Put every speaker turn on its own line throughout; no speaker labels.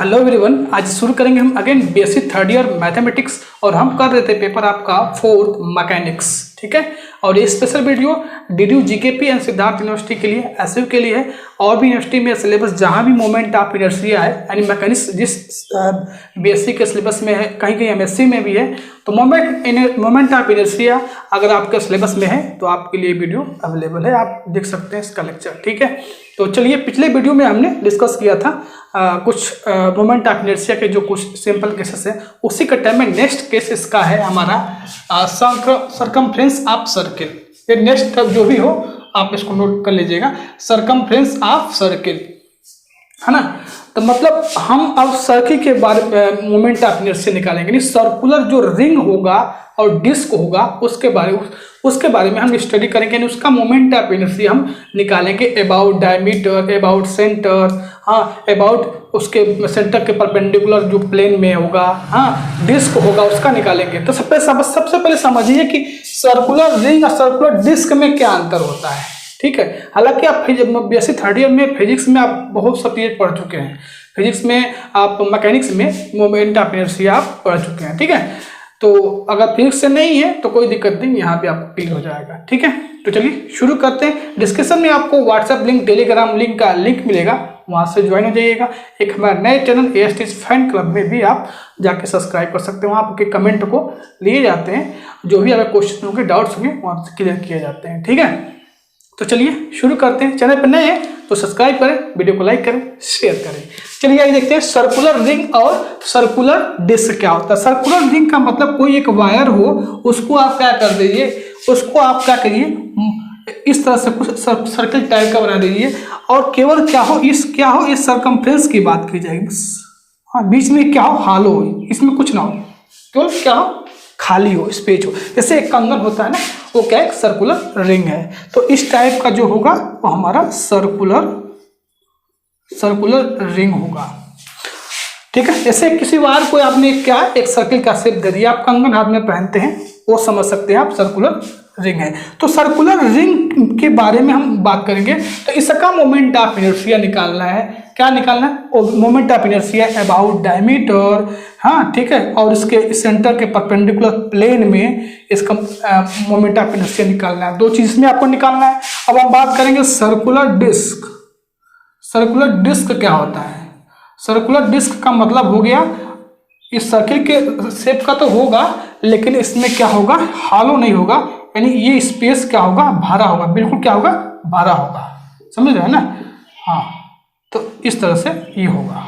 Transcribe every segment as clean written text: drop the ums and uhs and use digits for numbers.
Hello everyone, आज शुरू करेंगे हम again basic third year mathematics और हम कर रहे थे पेपर आपका फोर्थ मैकेनिक्स। ठीक है, और ये special video DDU GKP and Siddharth university के लिए, एसयू के लिए है। और भी यूनिवर्सिटी में सिलेबस जहाँ भी मोमेंट ऑफ इनर्शिया है यानी मैकेनिक्स जिस बीएससी के सिलेबस में है, कहीं कहीं एमएससी में भी है, तो मोमेंट ऑफ इनर्शिया अगर आपके सिलेबस में है तो आपके लिए वीडियो अवेलेबल है, आप देख सकते हैं इसका लेक्चर। ठीक है, तो चलिए पिछले वीडियो में हमने डिस्कस किया था कुछ मोमेंट ऑफ इनर्शिया के जो कुछ सिंपल केसेस है, उसी के टाइम में नेक्स्ट केस इसका है हमारा सरकमफ्रेंस ऑफ सर्किल। ये नेक्स्ट जो भी हो आप इसको नोट कर लीजिएगा, सरकमफ्रेंस ऑफ सर्किल, है ना। तो मतलब हम अब सर्किल के बारे में मोमेंट ऑफ इनर्शिया निकालेंगे, यानी सर्कुलर जो रिंग होगा और डिस्क होगा उसके बारे में हम स्टडी करेंगे, यानी उसका मोमेंट ऑफ इनर्शिया हम निकालेंगे। अबाउट डायमीटर, अबाउट सेंटर, हाँ अबाउट उसके सेंटर के परपेंडिकुलर जो प्लेन में होगा, हाँ डिस्क होगा उसका निकालेंगे। तो सबसे पहले समझिए कि सर्कुलर रिंग और सर्कुलर डिस्क में क्या अंतर होता है। ठीक है, हालांकि आप बेसिक थर्ड ईयर में फिजिक्स में आप बहुत सब चीज़ पढ़ चुके हैं, फिजिक्स में आप मैकेनिक्स में मोमेंट ऑफ इनर्शिया आप पढ़ चुके हैं। ठीक है, तो अगर फिजिक्स से नहीं है तो कोई दिक्कत नहीं, यहाँ पे आपको क्लियर हो जाएगा। ठीक है, तो चलिए शुरू करते हैं। डिस्क्रिप्शन में आपको व्हाट्सएप लिंक, टेलीग्राम लिंक का लिंक मिलेगा, वहाँ से ज्वाइन हो जाइएगा। एक हमारे नए चैनल एएसटी फैन क्लब में भी आप जाके सब्सक्राइब कर सकते हैं, वहाँ आपके कमेंट को लिए जाते हैं, जो भी अगर क्वेश्चन होंगे, डाउट्स होंगे, वहाँ से क्लियर किए जाते हैं। ठीक है, तो चलिए शुरू करते हैं। चैनल पर नए हैं तो सब्सक्राइब करें, वीडियो को लाइक करें, शेयर करें। चलिए आइए देखते हैं सर्कुलर रिंग और सर्कुलर डिस्क क्या होता है। सर्कुलर रिंग का मतलब कोई एक वायर हो, उसको आप क्या कर दीजिए, उसको आप क्या करिए, इस तरह से कुछ सर्कल टाइप का बना दीजिए, और केवल क्या हो इस सरकमफ्रेंस की बात की जाएगी बस। हाँ, बीच में क्या हो, हालो हो, इसमें कुछ ना हो, केवल क्या हो, खाली हो, स्पेस हो। जैसे एक कंगन होता है ना, वो क्या एक सर्कुलर रिंग है। तो इस टाइप का जो होगा वो हमारा सर्कुलर रिंग होगा। ठीक है, जैसे किसी बार कोई आपने क्या एक सर्किल का शेप दे दिया, आप कंगन हाथ में पहनते हैं, वो समझ सकते हैं आप सर्कुलर रिंग है। तो सर्कुलर रिंग के बारे में हम बात करेंगे। तो इसका मोमेंट ऑफ इनर्शिया निकालना है। क्या निकालना है? Moment of inertia about diameter, हाँ ठीक है, और इसके सेंटर के परपेंडिकुलर प्लेन में इसका मोमेंट ऑफ इनर्शिया निकालना है। दो चीज में आपको निकालना है। अब हम बात करेंगे सर्कुलर डिस्क। सर्कुलर डिस्क क्या होता है? सर्कुलर डिस्क का मतलब हो गया इस सर्किल के शेप का तो होगा, लेकिन इसमें क्या होगा, हालो नहीं होगा, यानी ये स्पेस क्या होगा, भरा होगा, बिल्कुल क्या होगा, भरा होगा। समझ रहे हैं ना? हाँ, तो इस तरह से ये होगा।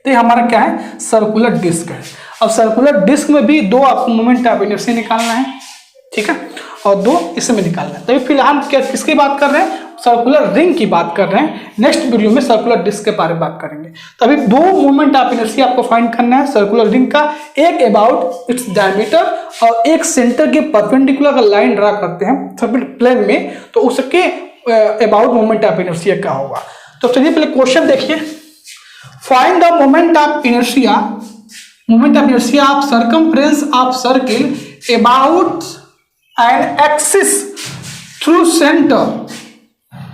तो ये हमारा क्या है, सर्कुलर डिस्क है। अब सर्कुलर डिस्क में भी दो आपको मोमेंट ऑफ इनर्शिया निकालना है, ठीक है, और दो इसमें निकालना है। तो फिलहाल क्या किसकी बात कर रहे हैं, सर्कुलर रिंग की बात कर रहे हैं। नेक्स्ट वीडियो में सर्कुलर डिस्क के बारे में बात करेंगे। तो अभी दो मोमेंट ऑफ इनर्शिया आपको फाइंड करना है सर्कुलर रिंग का, एक अबाउट इट्स डायमीटर और एक सेंटर के परपेंडिकुलर अगर लाइन ड्रा करते हैं सर्कुलर प्लेन में, तो उसके अबाउट मोमेंट ऑफ इनर्शिया क्या होगा। तो चलिए पहले क्वेश्चन देखिए। Find the moment of inertia of circumference of circle about an axis through centre.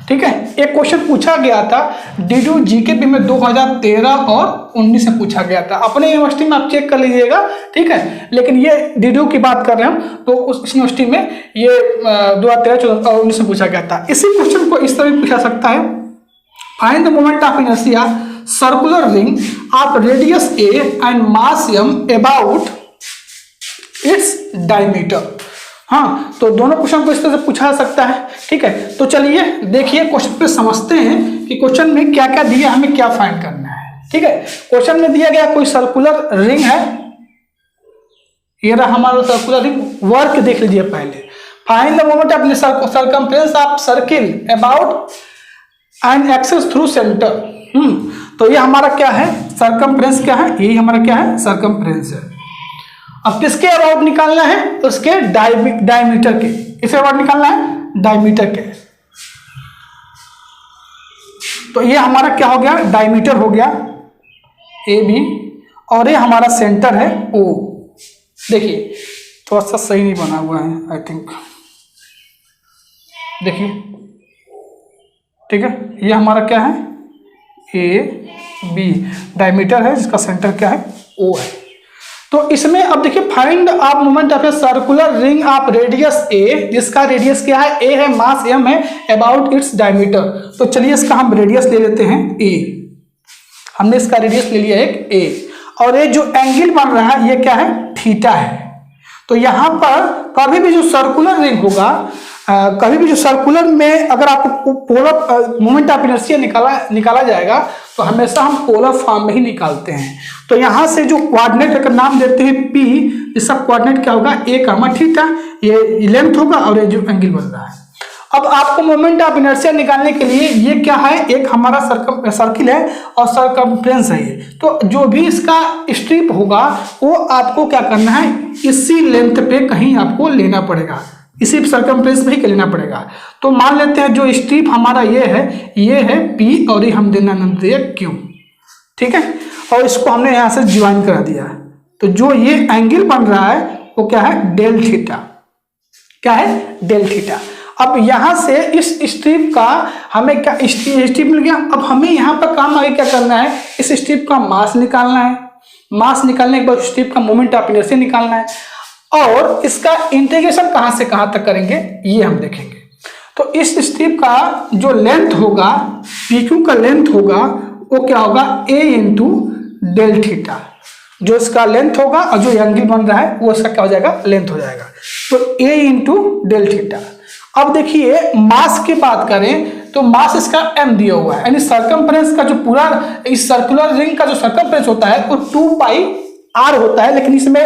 ठीक है, एक क्वेश्चन पूछा गया था डीडीयू जीकेपी में 2013 और 19 में पूछा गया था। अपने यूनिवर्सिटी में आप चेक कर लीजिएगा, ठीक है, लेकिन ये डीडीयू की बात कर रहे हैं हम, तो उस यूनिवर्सिटी में ये 2013 और 19 में पूछा गया था। इसी क्वेश्चन को इस तरह भी पूछा सकता है, find the moment of inertia circular ring of radius A and mass m about its diameter. हाँ, तो दोनों क्वेश्चन को इस तरह से पूछा सकता है। ठीक है, तो चलिए देखिए क्वेश्चन पे समझते हैं कि क्वेश्चन में क्या क्या दिया, हमें क्या फाइंड करना है। ठीक है, क्वेश्चन में दिया गया कोई सर्कुलर रिंग है, ये रहा हमारा सर्कुलर रिंग। वर्क देख लीजिए पहले, find the moment of circumference of circle about an axis through centre. तो ये हमारा क्या है, सर्कमफ्रेंस क्या है, यही हमारा क्या है, सर्कमफ्रेंस है। अब किसके अबाउट निकालना है, उसके डायमीटर के, इसे अबाउट निकालना है डायमीटर के। तो ये हमारा क्या हो गया, डायमीटर हो गया ए बी, और ये हमारा सेंटर है ओ। देखिए थोड़ा सा सही नहीं बना हुआ है आई थिंक, देखिए ठीक है, ये हमारा क्या है ए बी डायमीटर है जिसका सेंटर क्या है ओ है। तो इसमें अब देखिए फाइंड आप moment of a circular ring of radius a, जिसका रेडियस क्या है ए है, मास m है, अबाउट इट्स डायमीटर। तो चलिए इसका हम रेडियस ले लेते हैं ए, हमने इसका रेडियस ले लिया एक ए, और ये जो एंगल बन रहा है ये क्या है थीटा है। तो यहाँ पर कभी भी जो सर्कुलर रिंग होगा, कभी भी जो सर्कुलर में अगर आपको पोलर मोमेंट ऑफ इनर्शिया निकाला जाएगा तो हमेशा हम पोलर फॉर्म में ही निकालते हैं। तो यहाँ से जो कोऑर्डिनेट का नाम देते हैं P, इसका कोऑर्डिनेट क्या होगा ए कामा थीटा, ये लेंथ होगा और ये जो एंगल बन रहा है। अब आपको मोमेंट ऑफ इनर्शिया निकालने के लिए ये क्या है, एक हमारा सर्किल है और सरकमफ्रेंस है ये। तो जो भी इसका स्ट्रिप होगा वो आपको क्या करना है, इसी लेंथ पे कहीं आपको लेना पड़ेगा, इसी सरकमफ्रेंस पे ही लेना पड़ेगा। तो मान लेते हैं जो स्ट्रिप हमारा ये है पी और ये हम देना नाम दिया क्यू, ठीक है, और इसको हमने यहाँ से ज्वाइन करा दिया। तो जो ये एंगल बन रहा है वो क्या है डेल थीटा, क्या है डेल थीटा। अब यहाँ से इस स्ट्रिप का हमें क्या स्ट्रिप मिल गया। अब हमें यहाँ पर काम आगे क्या करना है, इस स्ट्रिप का मास निकालना है, मास निकालने के बाद स्ट्रिप का मोमेंट ऑफ इनर्शिया निकालना है, और इसका इंटीग्रेशन कहाँ से कहाँ तक करेंगे ये हम देखेंगे। तो इस स्ट्रिप का जो लेंथ होगा, PQ का लेंथ होगा वो क्या होगा A इंटू डेल थीटा, जो इसका लेंथ होगा और जो एंगल बन रहा है वो इसका क्या हो जाएगा लेंथ हो जाएगा। तो A इंटू डेल थीटा। अब देखिए मास की बात करें तो मास इसका m दिया हुआ है, यानी सर्कमफ्रेंस का जो पूरा इस सर्कुलर रिंग का जो सर्कमफ्रेंस होता है वो 2 पाई r होता है, लेकिन इसमें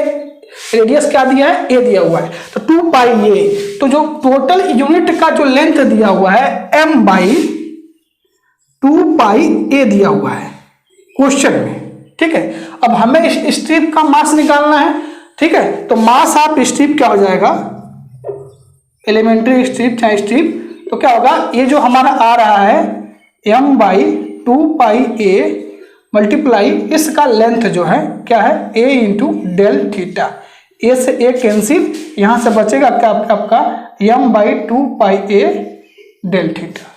रेडियस क्या दिया है a दिया हुआ है, तो 2 पाई a। तो जो टोटल यूनिट का जो लेंथ दिया हुआ है m बाई 2 पाई a दिया हुआ है क्वेश्चन में, ठीक है। अब हमें इस स्ट्रिप का मास निकालना है, ठीक है। तो मास ऑफ स्ट्रिप क्या हो जाएगा, एलिमेंट्री स्ट्रिप चाहे स्ट्रिप, तो क्या होगा ये जो हमारा आ रहा है m by 2 pi a multiply इसका लेंथ जो है क्या है a into del theta. a से a कैंसिल, यहाँ से बचेगा क्या आपका m by 2 pi a del theta.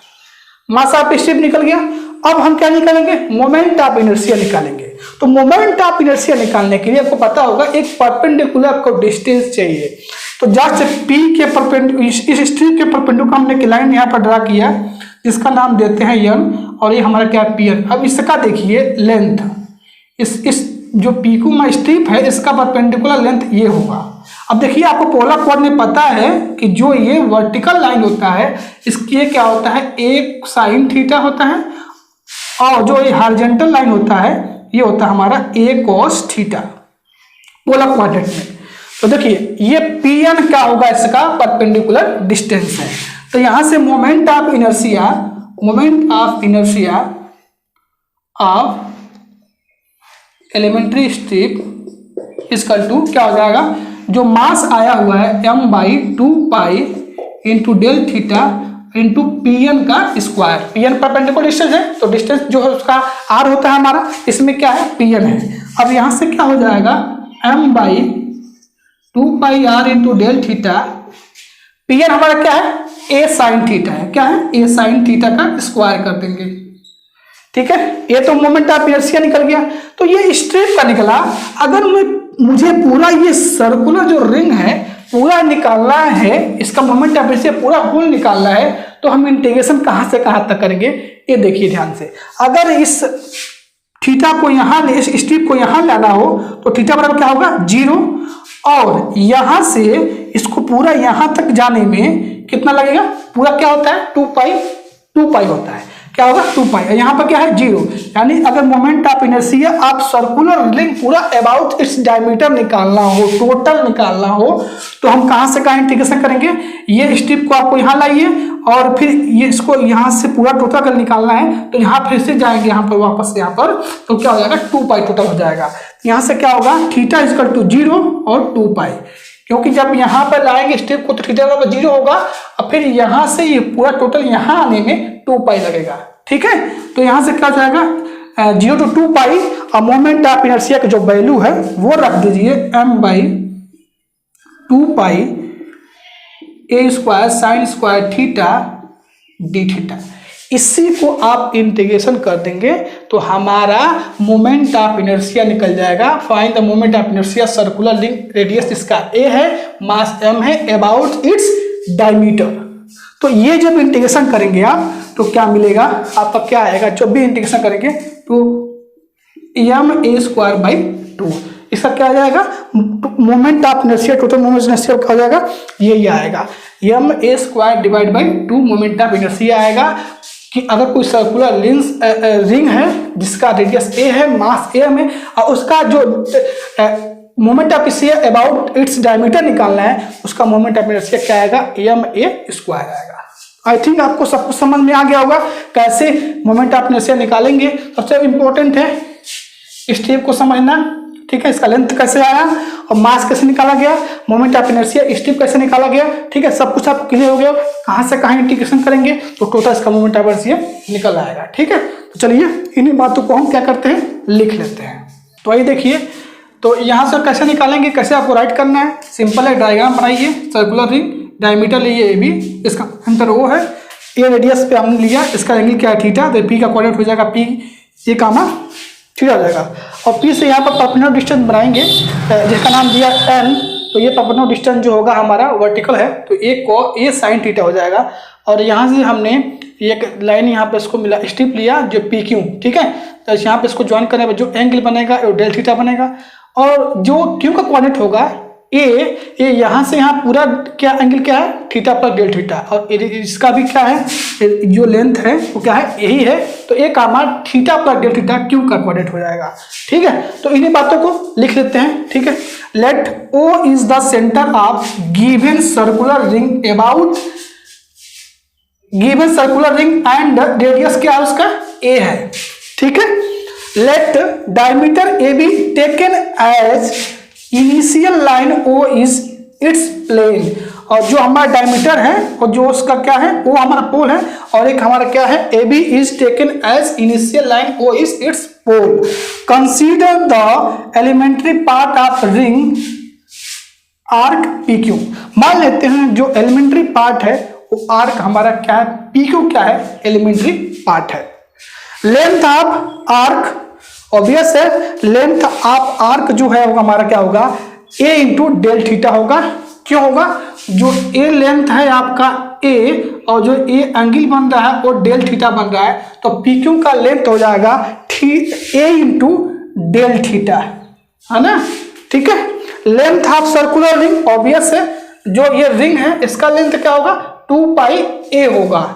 Mass of strip निकल गया। अब हम क्या निकालेंगे, मोमेंट ऑफ इनर्शिया निकालेंगे। तो मोमेंट ऑफ इनर्शिया निकालने के लिए आपको पता होगा एक परपेंडिकुलर आपको डिस्टेंस चाहिए। तो जस्ट P के परपेंडिकुलर इस स्ट्रिप के परपेंडिकुलर हमने एक लाइन यहाँ पर ड्रा किया, इसका नाम देते हैं n, और ये हमारा क्या है Pn। अब इसका देखिए लेंथ, इस जो PQ में स्ट्रिप है इसका परपेंडिकुलर लेंथ ये होगा। अब देखिए आपको पोलर कोऑर्डिनेट पता है कि जो ये वर्टिकल लाइन होता है इसकी ये क्या होता है एक साइन थीटा होता है, और जो ये हॉरिजॉन्टल लाइन होता है ये होता है हमारा a cos theta polar coordinate में। तो देखिए ये Pn क्या होगा, इसका परपेंडिकुलर डिस्टेंस है। तो यहां से moment of inertia of elementary strip equal to क्या हो जाएगा, जो मास आया हुआ है m by 2 pi into del theta into Pn का स्क्वायर। Pn परपेंडिकुलर डिस्टेंस है तो डिस्टेंस जो है उसका r होता है हमारा, इसमें क्या है Pn है। अब यहां से क्या हो जाएगा m by 2 pi r into del theta, Pn हमारा क्या है a साइन थीटा है, क्या है a साइन थीटा का स्क्वायर कर देंगे, ठीक है। ये तो मोमेंट ऑफ इनर्शिया निकल गया। तो ये स्ट्रिप का निकला। अगर मुझे पूरा ये सर्कुलर जो रिंग है पूरा निकालना है, इसका मोमेंट ऑफ इनर्शिया पूरा होल निकालना है, तो हम इंटीग्रेशन कहां से कहां तक करेंगे ये देखिए ध्यान से। अगर इस थीटा को यहाँ इस स्ट्रिप को यहाँ लाना हो तो थीटा बराबर क्या होगा 0, और यहां से इसको पूरा यहां तक जाने में कितना लगेगा, पूरा क्या होता है 2 पाई होता है, क्या होगा 2 पाई। यहाँ पर क्या है 0, यानी अगर मोमेंट ऑफ इनर्शिया आप सर्कुलर रिंग पूरा अबाउट इट्स डायमीटर निकालना हो, टोटल निकालना हो, तो हम कहाँ से कहाँ इंटीग्रेशन करेंगे, ये स्ट्रिप को आपको यहाँ लाइए और फिर ये इसको यहाँ से पूरा टोटल अगर निकालना है तो यहाँ फिर से जाएंगे यहाँ पर वापस यहाँ पर, तो क्या हो जाएगा 2 पाई टोटल हो जाएगा। यहाँ से क्या होगा थीटा इक्वल टू 0 और 2 पाई, क्योंकि जब यहाँ पर लाएंगे स्ट्रिप को तो थीटा बराबर 0 होगा, और फिर यहाँ से ये पूरा टोटल यहाँ आने में 2 पाई लगेगा, ठीक है। तो यहाँ से क्या हो जाएगा 0 to 2 पाई, और मोमेंट ऑफ इनर्शिया की जो वैल्यू है वो रख दीजिए m by 2 pi a square sine square theta d theta. इसी को आप इंटीग्रेशन कर देंगे तो हमारा मोमेंट ऑफ इनर्शिया निकल जाएगा। Find the moment of inertia circular ring, radius इसका a है, मास m है, अबाउट इट्स डायमीटर। तो ये जब इंटीग्रेशन करेंगे आप तो क्या मिलेगा आपका, क्या आएगा, जब भी इंटीग्रेशन करेंगे तो ma²/2 इसका क्या आ जाएगा, moment of inertia, total moment inertia क्या हो जाएगा, ये आएगा ma²/2 मोमेंट ऑफ इनर्शिया आएगा। कि अगर कोई सर्कुलर रिंग है जिसका रेडियस a है, मास m है, और उसका जो moment of inertia about its diameter निकालना है, उसका मोमेंट ऑफ इनर्शिया क्या आएगा, ma² आएगा। आई थिंक आपको सब कुछ समझ में आ गया होगा कैसे मोमेंट ऑफ इनर्शिया निकालेंगे। सबसे इम्पोर्टेंट है स्टेप को समझना, ठीक है, इसका लेंथ कैसे आया और मास कैसे निकाला गया, मोमेंट ऑफ इनर्शिया स्टेप कैसे निकाला गया, ठीक है, सब कुछ आप क्लियर हो गया। कहाँ से कहाँ इंटीग्रेशन करेंगे तो टोटल इसका मोमेंट ऑफ इनर्शिया निकल आएगा, ठीक है। तो चलिए इन्हीं बातों को हम क्या करते हैं, लिख लेते हैं। तो आइए देखिए, तो यहाँ से कैसे निकालेंगे, कैसे आपको राइट करना है, सिंपल है, डायग्राम बनाइए। सर्कुलर रिंग, डायमीटर लिए AB, इसका अंतर O है, A रेडियस पे हमने लिया, इसका एंगल क्या है, थीटा, तो P का कोऑर्डिनेट हो जाएगा P, ये कामा थीटा हो जाएगा। और P से यहाँ पर परपेंडिकुलर डिस्टेंस बनाएंगे जिसका नाम दिया N, तो ये परपेंडिकुलर डिस्टेंस जो होगा हमारा वर्टिकल है, तो A sin थीटा हो जाएगा। और यहाँ से हमने एक लाइन यहाँ पे इसको मिला, स्ट्रिप लिया जो PQ, ठीक है, तो यहाँ पे इसको ज्वाइन करने पर जो एंगल बनेगा वो डेल थीटा बनेगा। और जो Q का कोऑर्डिनेट होगा ए यहाँ से यहाँ पूरा क्या एंगल क्या है, थीटा प्लस डेल थीटा, और इसका भी क्या है, जो लेंथ है वो क्या है, यही है, तो ए का मान theta plus del theta Q का कोऑर्डिनेट हो जाएगा, ठीक है। तो इन्हीं बातों को लिख लेते हैं, ठीक है। Let O is the centre of given circular ring about given circular ring and radius क्या है उसका A है, ठीक है। Let diameter AB taken as initial line O is its plane, और जो हमारा डायमीटर है और जो उसका क्या है, वो हमारा पोल है, और एक हमारा क्या है, AB is taken as initial line O is its pole. Consider the elementary part of ring arc PQ। मान लेते हैं जो एलिमेंट्री पार्ट है वो आर्क हमारा क्या है, PQ क्या है, एलिमेंट्री पार्ट है। लेंथ ऑफ आर्क, ऑब्वियस है, लेंथ ऑफ आर्क जो है वो हमारा क्या होगा, A इंटू डेल थीटा होगा। क्यों होगा, जो A लेंथ है आपका A और जो A एंगल बन रहा है वो डेल थीटा बन रहा है, तो PQ का लेंथ हो जाएगा A इंटू डेल थीटा, है ना, ठीक है। Length of circular ring, obvious है, जो ये रिंग है इसका लेंथ क्या होगा, 2πa होगा,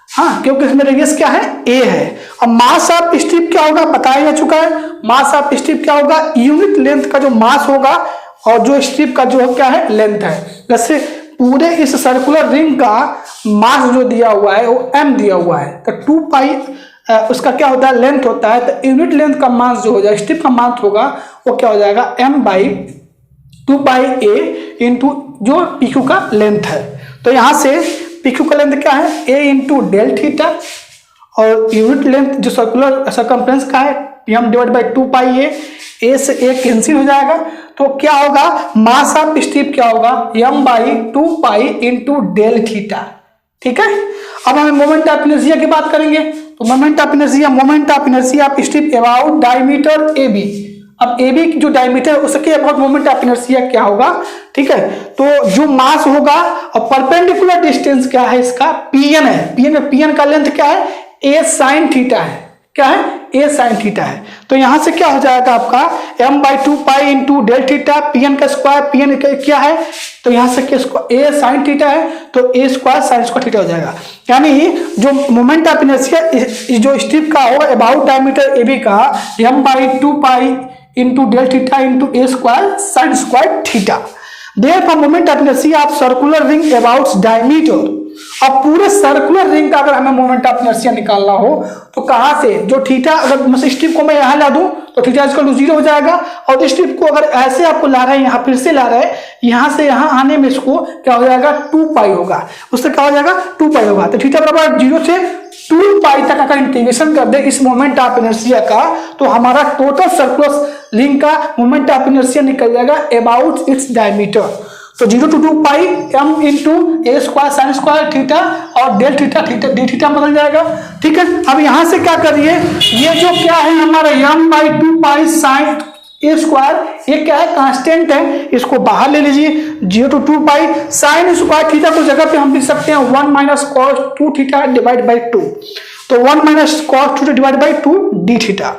हाँ, क्योंकि इसमें रेडियस क्या है, A है। और मास ऑफ स्ट्रिप क्या होगा, बताया जा चुका है, मास ऑफ स्ट्रिप क्या होगा, यूनिट लेंथ का जो मास होगा और जो स्ट्रिप का जो क्या है, लेंथ है। जैसे पूरे इस सर्कुलर रिंग का मास जो दिया हुआ है वो m दिया हुआ है, तो 2π उसका क्या होता है, लेंथ होता है, तो यूनिट लेंथ का मास जो हो जाएगा, स्ट्रिप का मास होगा वो क्या हो जाएगा, m/2πa इंटू जो PQ का लेंथ है। तो यहाँ से PQ का लेंथ क्या है, A इंटू डेल थीटा, और यूनिट लेंथ जो सर्कुलर सर्कमफ्रेंस का है m/2πa, A से A कैंसिल हो जाएगा, तो क्या होगा, मास ऑफ स्ट्रिप क्या होगा, m/2π इंटू डेल थीटा, ठीक है। अब हमें मोमेंट ऑफ इनर्शिया की बात करेंगे, तो moment of inertia of strip about diameter AB। अब AB जो डायमीटर है उसके अबाउट मोमेंट ऑफ इनर्शिया क्या होगा, ठीक है। तो जो मास होगा और परपेंडिकुलर डिस्टेंस क्या है इसका, PN है, PN का लेंथ क्या है, A sin थीटा है, क्या है, A sin थीटा है। तो यहां से क्या हो जाएगा आपका m/2π into del theta, PN का स्क्वायर, PN क्या है, तो यहां से A sin थीटा है, तो A square sin square theta हो जाएगा। यानी जो मोमेंट ऑफ इनर्शिया जो स्ट्रिप का होगा अबाउट डायमीटर AB का m/2π into del theta into A square sin square theta. Therefore moment of inertia of circular ring about diameter. अब पूरे सर्कुलर रिंग का अगर हमें मोमेंट ऑफ इनर्शिया निकालना हो तो कहां से, जो थीटा, अगर स्ट्रिप को मैं यहां ला दूं तो थीटा इक्वल टू 0 हो जाएगा, और स्ट्रिप को अगर ऐसे आपको ला रहे हैं, यहां फिर से ला रहे हैं, यहां से यहां आने में इसको क्या हो जाएगा, 2π होगा, उससे क्या हो जाएगा, 2π होगा। तो थीटा बराबर 0 से 2π तक अगर इंटीग्रेशन कर दे इस मोमेंट ऑफ इनर्शिया का, तो हमारा टोटल सर्कुलर रिंग का मोमेंट ऑफ इनर्शिया निकल जाएगा अबाउट इट्स डायमीटर। तो 0 to 2 pi m into a square sine square theta और del theta theta d theta बदल जाएगा। ठीक है, अब यहां से क्या करिए, ये जो क्या है हमारा m/2 पाई साइन ए स्क्वायर, ये क्या है कांस्टेंट है, इसको बाहर ले लीजिए। 0 to 2 pi sine square theta को जगह पे हम लिख सकते हैं 1 minus cos 2 theta divide by 2, तो 1 minus cos 2 divide by 2 D theta.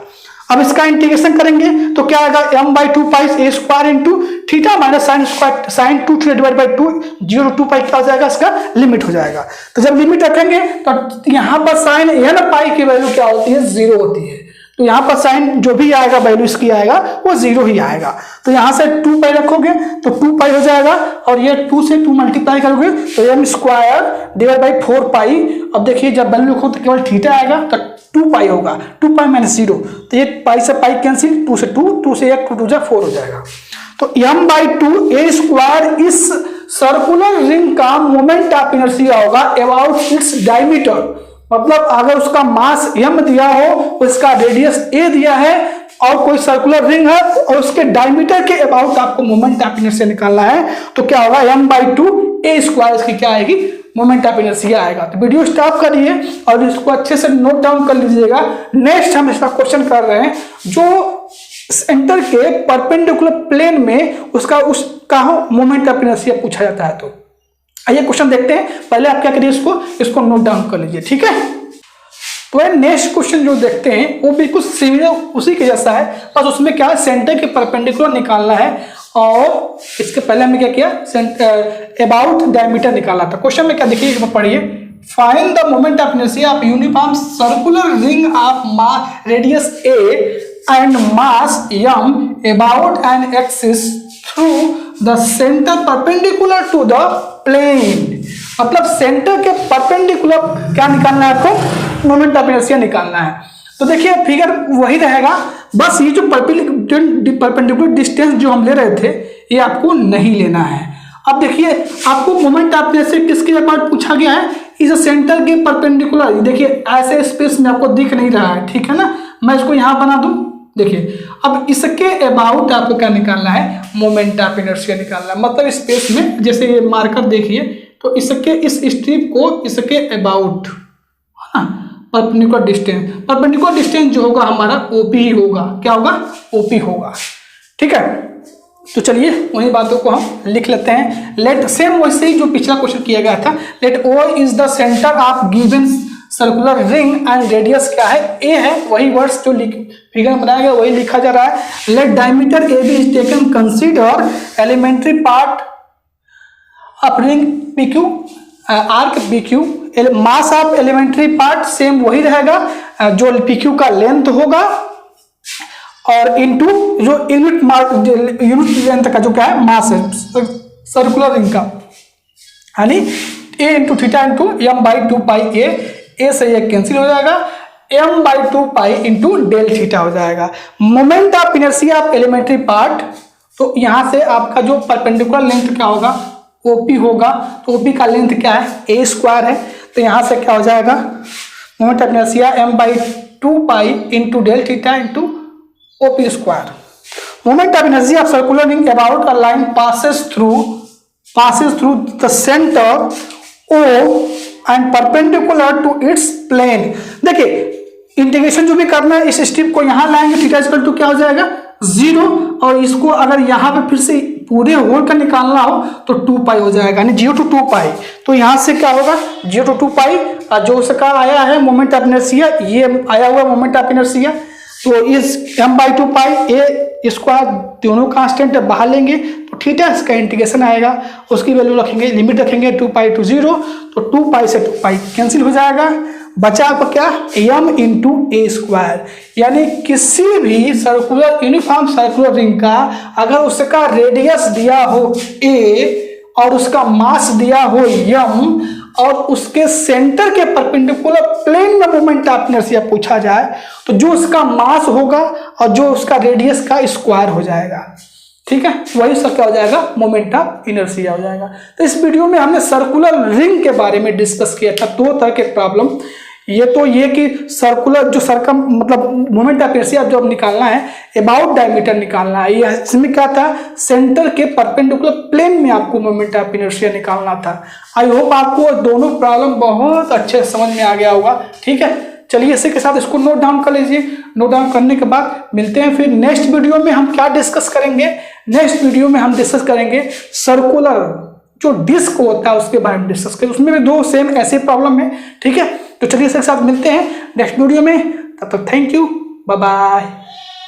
अब इसका इंटीग्रेशन करेंगे तो क्या आएगा m/2 pi A square into theta minus sine square sine 2 theta divide by 2, 0 to 2 पाई क्या हो जाएगा, इसका लिमिट हो जाएगा। तो जब लिमिट रखेंगे तो यहाँ पर साइन n पाई की वैल्यू क्या होती है, 0 होती है। तो यहाँ पर साइन जो भी आएगा वैल्यू इसकी आएगा वो 0 ही आएगा। तो यहाँ से 2 पाई रखोगे तो 2 पाई हो जाएगा, और ये 2 से 2 मल्टीप्लाई करोगे तो m स्क्वायर डिवाइड बाई 4 पाई। अब देखिए जब वैल्यू लिखो तो केवल थीटा आएगा, तो 2 पाई होगा, 2 पाई माइनस 0, तो ये पाई से पाई कैंसिल, 2 से 2, 2 से 1, 2 2 जा 4 हो जाएगा। तो m/2 ए स्क्वायर इस सर्कुलर रिंग का मोमेंट ऑफ इनर्शिया होगा अबाउट इट्स डायमीटर। मतलब अगर उसका मास m दिया हो, उसका रेडियस a दिया है और कोई सर्कुलर रिंग है और उसके डायमीटर के अबाउट आपको मोमेंट ऑफ इनर्शिया निकालना है, तो क्या होगा m/2 ए स्क्वायर इसकी क्या आएगी, मोमेंट ऑफ इनर्शिया आएगा। तो वीडियो स्टॉप करिए और इसको अच्छे से नोट डाउन कर लीजिएगा। नेक्स्ट हम इसका क्वेश्चन कर रहे हैं जो सेंटर के परपेंडिकुलर प्लेन में उसका मोमेंट ऑफ इनर्शिया पूछा जाता है। तो आइए क्वेश्चन देखते हैं। पहले आप क्या करिए, इसको नोट डाउन कर लीजिए, ठीक है। तो नेक्स्ट क्वेश्चन जो देखते हैं वो बिल्कुल सिमिलर उसी के जैसा है, बस उसमें क्या है सेंटर के परपेंडिकुलर निकालना है, और इसके पहले हमने क्या किया, अबाउट डायमीटर निकाला था। क्वेश्चन में क्या देखिए, पढ़िए, find the moment of inertia of uniform circular ring of radius a and mass m about an axis through the center perpendicular to the plane। मतलब सेंटर के परपेंडिकुलर क्या निकालना है आपको, मोमेंट ऑफ इनर्शिया निकालना है। तो देखिए फिगर वही रहेगा, बस ये जो परपेंडिकुलर डिस्टेंस जो हम ले रहे थे ये आपको नहीं लेना है। अब देखिए आपको मोमेंट ऑफ इनर्शिया किसके अबाउट पूछा गया है, इस सेंटर के परपेंडिकुलर। देखिए ऐसे स्पेस में आपको दिख नहीं रहा है, ठीक है ना, मैं इसको यहां बना दूं। देखिए अब इसके अबाउट आपको क्या निकालना है, मोमेंट ऑफ इनर्शिया निकालना है। मतलब स्पेस में जैसे ये मार्कर देखिए, तो इसके इस स्ट्रिप को इसके अबाउट है ना, परपेंडिकुलर डिस्टेंस जो होगा हमारा ओपी ही होगा। क्या होगा, ओपी होगा, ठीक है। तो चलिए उन्हीं बातों को हम लिख लेते हैं। लेट सेम वैसे ही जो पिछला क्वेश्चन किया गया था, let O is the centre of given circular ring and radius क्या है, ए है, वही वर्ड्स जो फिगर में बनाया गया वही लिखा जा रहा है। Let diameter A B is taken, consider elementary part of ring P Q, arc P Q, mass of elementary part same वही रहेगा जो पी क्यू का लेंथ होगा, और इनटू जो यूनिट लेंथ का जो क्या है मास है सर्कुलर रिंग का, यानी ए इंटू थीटा इंटू m/2 पाई ए से ये कैंसिल हो जाएगा, m/2 pi into del theta हो जाएगा। Moment of inertia of elementary part, तो यहां से आपका जो परपेंडिकुलर लेंथ क्या होगा, ओपी होगा। तो ओपी का लेंथ क्या है, ए स्क्वायर है, तो यहां से क्या हो जाएगा, moment of inertia m/2 pi into del theta into OP square. Moment of inertia of circular ring about a line passes through the center O and perpendicular to its plane। देखिए integration जो भी करना है इस strip को यहां लाएंगे, theta equal to क्या हो जाएगा 0, और इसको अगर यहां पे फिर से पूरे होल का निकालना हो तो 2 पाई हो जाएगा, यानी 0 to 2 पाई। तो यहां से क्या होगा 0 to 2 पाई, जो उसका आया है मोमेंट ऑफ इनर्शिया, ये आया हुआ मोमेंट ऑफ इनर्शिया, तो इस m/2 पाई ए स्क्वायर दोनों कांस्टेंट बाहर लेंगे तो थीटा इसका इंटीग्रेशन आएगा, उसकी वैल्यू रखेंगे, लिमिट रखेंगे 2 पाई to 0, तो 2 पाई से 2 पाई कैंसिल हो जाएगा, बचा आपका क्या m इंटू ए स्क्वायर। यानी किसी भी सर्कुलर यूनिफॉर्म सर्कुलर रिंग का अगर उसका रेडियस दिया हो a और उसका मास दिया हो m और उसके सेंटर के परपेंडिकुलर प्लेन में मोमेंट ऑफ इनर्शिया पूछा जाए, तो जो उसका मास होगा और जो उसका रेडियस का स्क्वायर हो जाएगा, ठीक है, वही सब क्या हो जाएगा, मोमेंट ऑफ इनर्शिया हो जाएगा। तो इस वीडियो में हमने सर्कुलर रिंग के बारे में डिस्कस किया था, 2 तरह के प्रॉब्लम, ये तो ये कि सर्कुलर जो सरकम मतलब मोमेंट ऑफ इनर्शिया जो निकालना है, अबाउट डायमीटर निकालना है। ये इसमें क्या था, सेंटर के परपेंडिकुलर प्लेन में आपको मोमेंट ऑफ इनर्शिया निकालना था। आई होप आपको दोनों प्रॉब्लम बहुत अच्छे समझ में आ गया होगा। ठीक है, चलिए इसी के साथ इसको नोट डाउन कर लीजिए। नोट डाउन करने के बाद मिलते हैं फिर नेक्स्ट वीडियो में। हम क्या डिस्कस करेंगे, नेक्स्ट वीडियो में हम डिस्कस करेंगे सर्कुलर जो डिस्क होता है उसके बारे में डिस्कस करेंगे। उसमें भी दो सेम ऐसे प्रॉब्लम है। ठीक है, तो चलिए इसके साथ मिलते हैं नेक्स्ट वीडियो में। तब तक थैंक यू, बाय बाय।